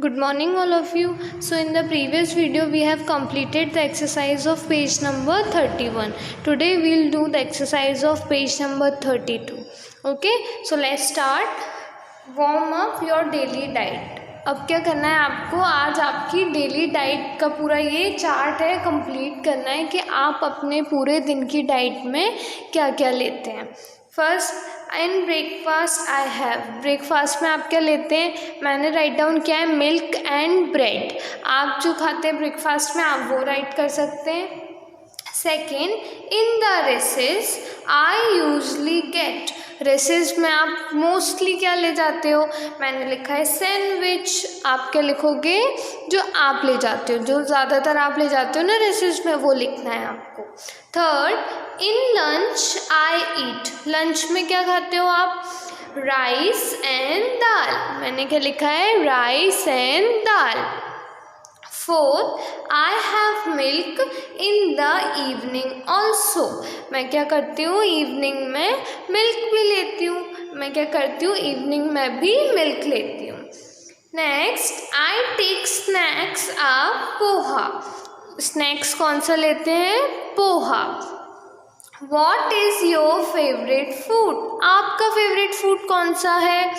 Good morning all of you. So in the previous video we have completed the exercise of page number 31. Today we will do the exercise of page number 32. Okay, so let's start. Warm up your daily diet. अब क्या करना है आपको, आज आपकी daily diet का पूरा ये चार्ट है, कंप्लीट करना है कि आप अपने पूरे दिन की डाइट में क्या क्या लेते हैं। First in breakfast I have, breakfast में आप क्या लेते हैं, मैंने राइट डाउन किया है मिल्क एंड ब्रेड। आप जो खाते हैं ब्रेकफास्ट में आप वो राइट कर सकते हैं। Second, in the races I usually get, races में आप मोस्टली क्या ले जाते हो, मैंने लिखा है सैंडविच। आप क्या लिखोगे, जो आप ले जाते हो, जो ज़्यादातर आप ले जाते हो ना रेसेस में, वो लिखना है आपको। Third, in lunch I eat, lunch में क्या खाते हो आप, राइस एंड दाल। मैंने क्या लिखा है, rice and dal. Fourth, I have milk in the evening also, मैं क्या करती हूँ, इवनिंग में मिल्क भी लेती हूँ। मैं क्या करती हूँ, इवनिंग में भी मिल्क लेती हूँ। Next, I take snacks a poha, snacks कौन सा लेते हैं, poha. What is your favourite food, आपका फेवरेट फूड कौन सा है,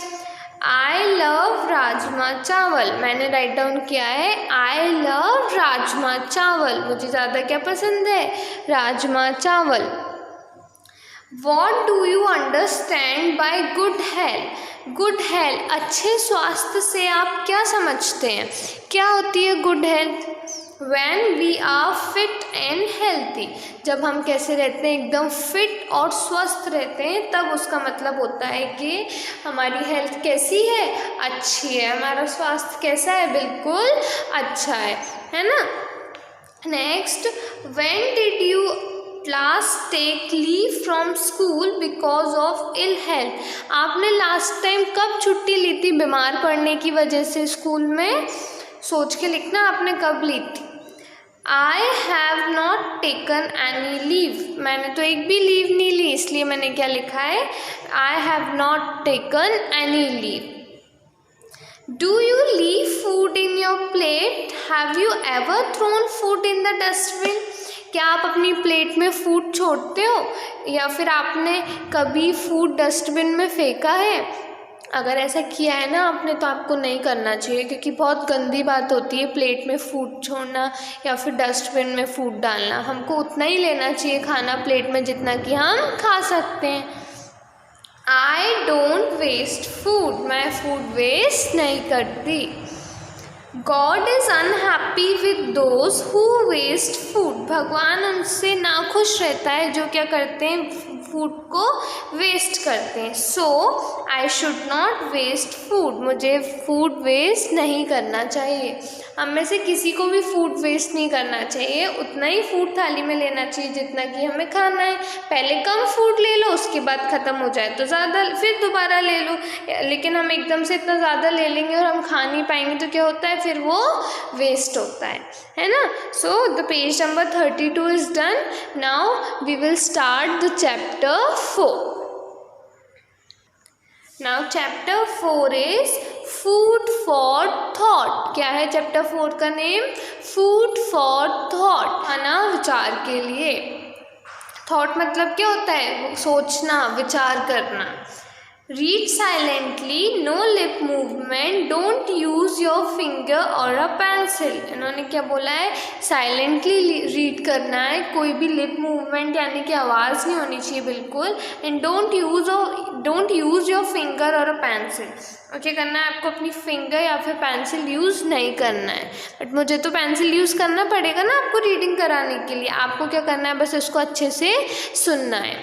आई लव राजमा चावल। मैंने राइट डाउन किया है आई लव राजमा चावल, मुझे ज़्यादा क्या पसंद है, राजमा चावल। What do you understand by good health, good health, अच्छे स्वास्थ्य से आप क्या समझते हैं, क्या होती है good health. When we are fit and healthy, जब हम कैसे रहते हैं, एकदम फिट और स्वस्थ रहते हैं, तब उसका मतलब होता है कि हमारी हेल्थ कैसी है, अच्छी है, हमारा स्वास्थ्य कैसा है, बिल्कुल अच्छा है ना। Next, when did you last take leave from school because of ill health, आपने लास्ट टाइम कब छुट्टी ली थी बीमार पड़ने की वजह से स्कूल में, सोच के लिखना आपने कब ली थी। आई have not taken any leave, मैंने तो एक भी लीव नहीं ली, इसलिए मैंने क्या लिखा है, I have not taken any leave. Do you leave food in your plate, have you ever thrown food in the dustbin, क्या आप अपनी प्लेट में फूड छोड़ते हो या फिर आपने कभी फूड डस्टबिन में फेंका है। अगर ऐसा किया है ना आपने, तो आपको नहीं करना चाहिए, क्योंकि बहुत गंदी बात होती है प्लेट में फूड छोड़ना या फिर डस्टबिन में फूड डालना। हमको उतना ही लेना चाहिए खाना प्लेट में जितना कि हम खा सकते हैं। आई डोंट वेस्ट फूड, मैं फूड वेस्ट नहीं करती। God is unhappy with those who waste food, भगवान उनसे नाखुश रहता है जो क्या करते हैं, फूड को वेस्ट करते हैं। So I should not waste food, मुझे फूड वेस्ट नहीं करना चाहिए। हम में से किसी को भी फूड वेस्ट नहीं करना चाहिए, उतना ही फूड थाली में लेना चाहिए जितना कि हमें खाना है। पहले कम फूड ले लो, उसके बाद ख़त्म हो जाए तो ज़्यादा, फिर दोबारा ले लो। लेकिन हम एकदम से इतना ज़्यादा ले लेंगे और हम खा नहीं पाएंगे तो क्या होता है, फिर वो वेस्ट होता है ना। So the page number 32 is done. Now we will start the chapter 4. Now chapter 4 is food for thought. क्या है चैप्टर 4 का नेम, फूड फॉर थॉट, खाना विचार के लिए। थॉट मतलब क्या होता है, सोचना, विचार करना। Read silently, no lip movement, don't use your finger और अ पेंसिल। इन्होंने क्या बोला है, साइलेंटली रीड करना है, कोई भी लिप मूवमेंट यानी कि आवाज़ नहीं होनी चाहिए बिल्कुल। And don't use your finger और अ पेंसिल, ओके करना है आपको अपनी फिंगर या फिर पेंसिल यूज़ नहीं करना है। बट मुझे तो पेंसिल यूज़ करना पड़ेगा ना आपको रीडिंग कराने के लिए। आपको क्या करना है, बस इसको अच्छे से सुनना है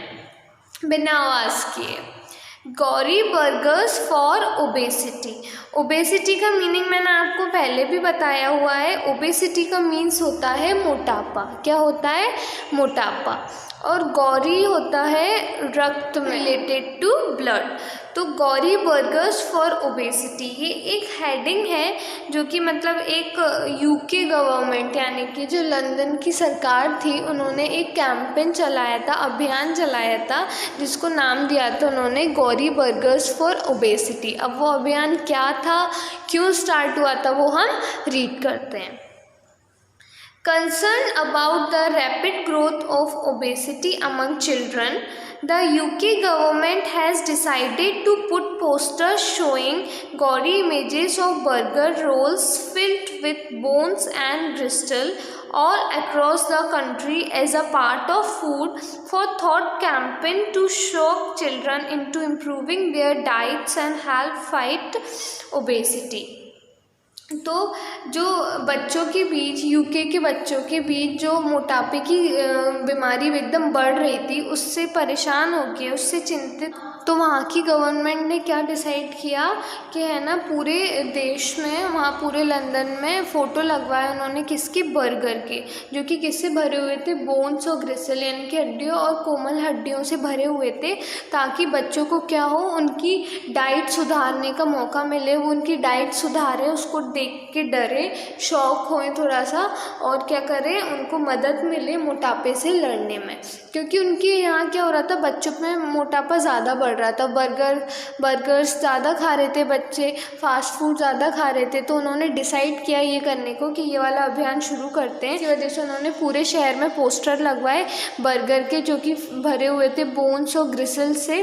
बिना आवाज़ किए। Gauri burgers for obesity, obesity का मीनिंग मैंने आपको पहले भी बताया हुआ है। ओबेसिटी का मीन्स होता है मोटापा, क्या होता है, मोटापा। और गौरी होता है रक्त में, रिलेटेड टू ब्लड। तो गौरी बर्गर्स फॉर ओबेसिटी, ये एक हेडिंग है जो कि मतलब एक यूके गवर्नमेंट यानी कि जो लंदन की सरकार थी, उन्होंने एक कैंपेन चलाया था, अभियान चलाया था, जिसको नाम दिया था उन्होंने गौरी बर्गर्स फॉर ओबेसिटी। अब वो अभियान क्या था, क्यों स्टार्ट हुआ था, वो हम रीड करते हैं। Concerned about the rapid growth of obesity among children, the UK government has decided to put posters showing gory images of burger rolls filled with bones and gristle all across the country as a part of Food for Thought campaign to shock children into improving their diets and help fight obesity। तो जो बच्चों के बीच, UK के बच्चों के बीच जो मोटापे की बीमारी एकदम बढ़ रही थी, उससे परेशान हो के, उससे चिंतित, तो वहाँ की गवर्नमेंट ने क्या डिसाइड किया कि है ना, पूरे देश में, वहाँ पूरे लंदन में फ़ोटो लगवाए उन्होंने, किसके, बर्गर के, जो कि किससे भरे हुए थे, बोन्स और ग्रिसल यानी कि हड्डियों और कोमल हड्डियों से भरे हुए थे, ताकि बच्चों को क्या हो, उनकी डाइट सुधारने का मौका मिले, वो उनकी डाइट सुधारें, उसको देख के डरे, शौक होए थोड़ा सा, और क्या करें, उनको मदद मिले मोटापे से लड़ने में। क्योंकि उनके यहाँ क्या हो रहा था, बच्चों में मोटापा ज़्यादा बढ़ रहा था, बर्गर्स ज़्यादा खा रहे थे बच्चे, फास्ट फूड ज़्यादा खा रहे थे, तो उन्होंने डिसाइड किया ये करने को कि ये वाला अभियान शुरू करते हैं। इसी वजह से उन्होंने पूरे शहर में पोस्टर लगवाए बर्गर के, जो कि भरे हुए थे बोन्स और ग्रिसल से।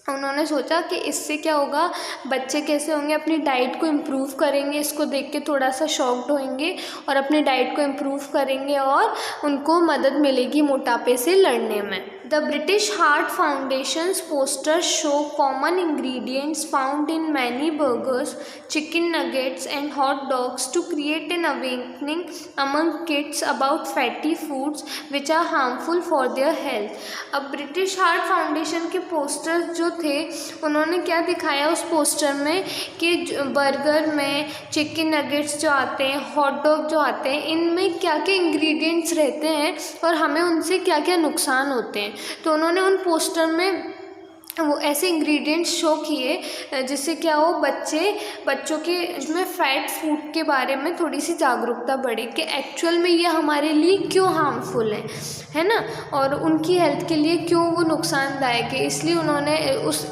उन्होंने सोचा कि इससे क्या होगा, बच्चे कैसे होंगे, अपनी डाइट को इम्प्रूव करेंगे, इसको देख के थोड़ा सा शॉक्ड होंगे और अपनी डाइट को इम्प्रूव करेंगे और उनको मदद मिलेगी मोटापे से लड़ने में। The British Heart Foundation's posters show common ingredients found in many burgers, chicken nuggets and hot dogs to create an awakening among kids about fatty foods which are harmful for their health। अब British heart foundation के posters जो थे, उन्होंने क्या दिखाया उस poster में कि बर्गर में चिकन नगेट्स जो आते हैं, हॉट डॉग जो आते हैं, इनमें क्या क्या इंग्रेडिएंट्स रहते हैं और हमें उनसे क्या क्या नुकसान होते हैं। तो उन्होंने उन पोस्टर में वो ऐसे इंग्रेडिएंट्स शो किए जिससे क्या हो, बच्चों के इसमें फ़ैट फूड के बारे में थोड़ी सी जागरूकता बढ़े कि एक्चुअल में ये हमारे लिए क्यों हार्मफुल है ना, और उनकी हेल्थ के लिए क्यों वो नुकसानदायक है। इसलिए उन्होंने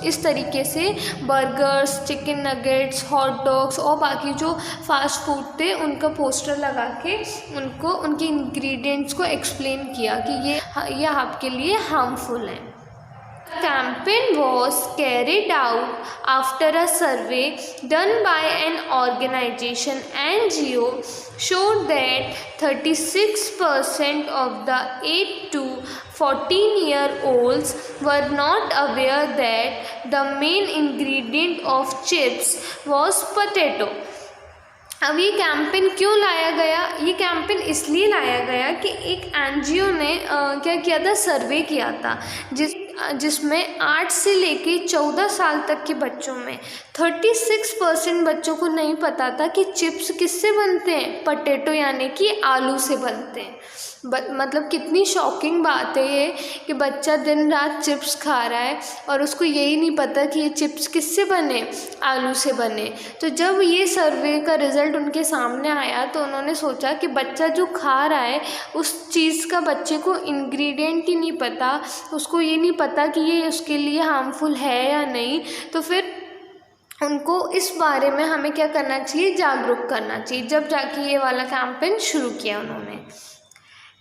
इस तरीके से burgers, chicken nuggets, hot dogs और बाकी जो फास्ट फूड थे उनका पोस्टर लगा के उनको उनके इंग्रेडिएंट्स को एक्सप्लेन किया कि ये आपके लिए हार्मफुल है। Campaign was carried out after a survey done by an organization NGO showed that 36% of the 8 to 14-year-olds were not aware that the main ingredient of chips was potato। अब ये campaign क्यों लाया गया, ये campaign इसलिए लाया गया कि एक एनजीओ ने क्या किया था, सर्वे किया था जिसमें 8 से लेके 14 साल तक के बच्चों में 36% बच्चों को नहीं पता था कि चिप्स किससे बनते हैं, पोटैटो यानी कि आलू से बनते हैं। मतलब कितनी शॉकिंग बात है ये कि बच्चा दिन रात चिप्स खा रहा है और उसको यही नहीं पता कि ये चिप्स किससे बने, आलू से बने। तो जब ये सर्वे का रिज़ल्ट उनके सामने आया तो उन्होंने सोचा कि बच्चा जो खा रहा है उस चीज़ का बच्चे को इंग्रेडिएंट ही नहीं पता, उसको ये नहीं पता कि ये उसके लिए हार्मफुल है या नहीं। तो फिर उनको इस बारे में हमें क्या करना चाहिए, जागरूक करना चाहिए। जब जाके ये वाला कैंपेन शुरू किया उन्होंने।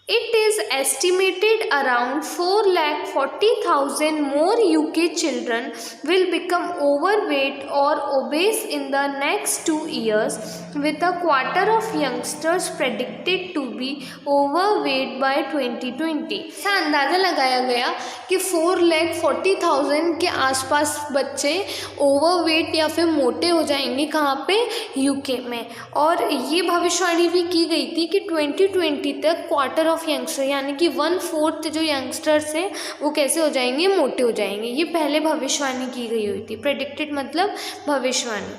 It is estimated around 440,000 more UK children will become overweight or obese in the next 2 years, with a quarter of youngsters predicted to be overweight by 2020। ऐसा अंदाज़ा लगाया गया कि 440,000 के आसपास बच्चे ओवरवेट या फिर मोटे हो जाएंगे। कहाँ पे, यूके में। और ये भविष्यवाणी भी की गई थी कि 2020 तक क्वार्टर ऑफ यंगस्टर यानी कि 1/4 जो यंगस्टर्स हैं वो कैसे हो जाएंगे, मोटे हो जाएंगे। ये पहले भविष्यवाणी की गई हुई थी। प्रेडिक्टेड मतलब भविष्यवाणी।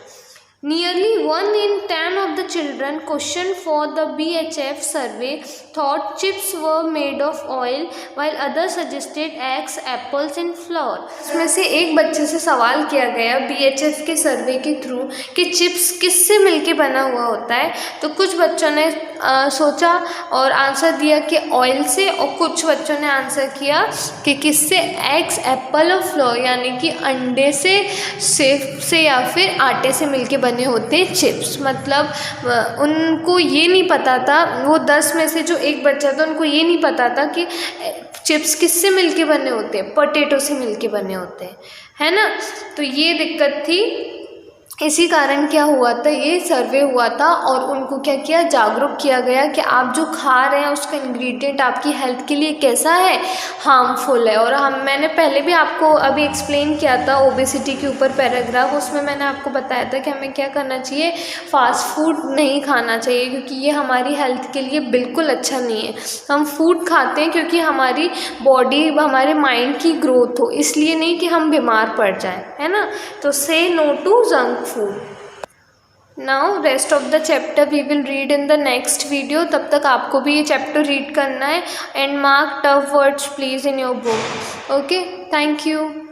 Nearly 1 in 10 of the children question for the BHF survey thought chips were made of oil while others suggested eggs, apples and flour. इसमें से एक बच्चे से सवाल किया गया BHF के सर्वे के थ्रू कि चिप्स किससे मिलके बना हुआ होता है। तो कुछ बच्चों ने सोचा और आंसर दिया कि ऑयल से, और कुछ बच्चों ने आंसर किया कि किससे, एग्स, एप्पल और फ्लोर यानी कि अंडे से, सेब से या फिर आटे से मिलके बने होते हैं चिप्स। मतलब उनको ये नहीं पता था, वो 10 में से जो एक बच्चा था उनको ये नहीं पता था कि चिप्स किससे मिलके बने होते हैं, पोटैटो से मिलके बने होते हैं, है ना। तो ये दिक्कत थी, इसी कारण क्या हुआ था, ये सर्वे हुआ था और उनको क्या किया, जागरूक किया गया कि आप जो खा रहे हैं उसका इंग्रेडिएंट आपकी हेल्थ के लिए कैसा है, हार्मफुल है। और मैंने पहले भी आपको अभी एक्सप्लेन किया था ओबेसिटी के ऊपर पैराग्राफ, उसमें मैंने आपको बताया था कि हमें क्या करना चाहिए, फास्ट फूड नहीं खाना चाहिए क्योंकि ये हमारी हेल्थ के लिए बिल्कुल अच्छा नहीं है। हम फूड खाते हैं क्योंकि हमारी बॉडी, हमारे माइंड की ग्रोथ हो, इसलिए नहीं कि हम बीमार पड़ जाएं, है ना। तो say no to junk food. Now rest of the chapter we will read in the next video. तब तक आपको भी ये चैप्टर रीड करना है and mark tough words please in your book. Okay, thank you.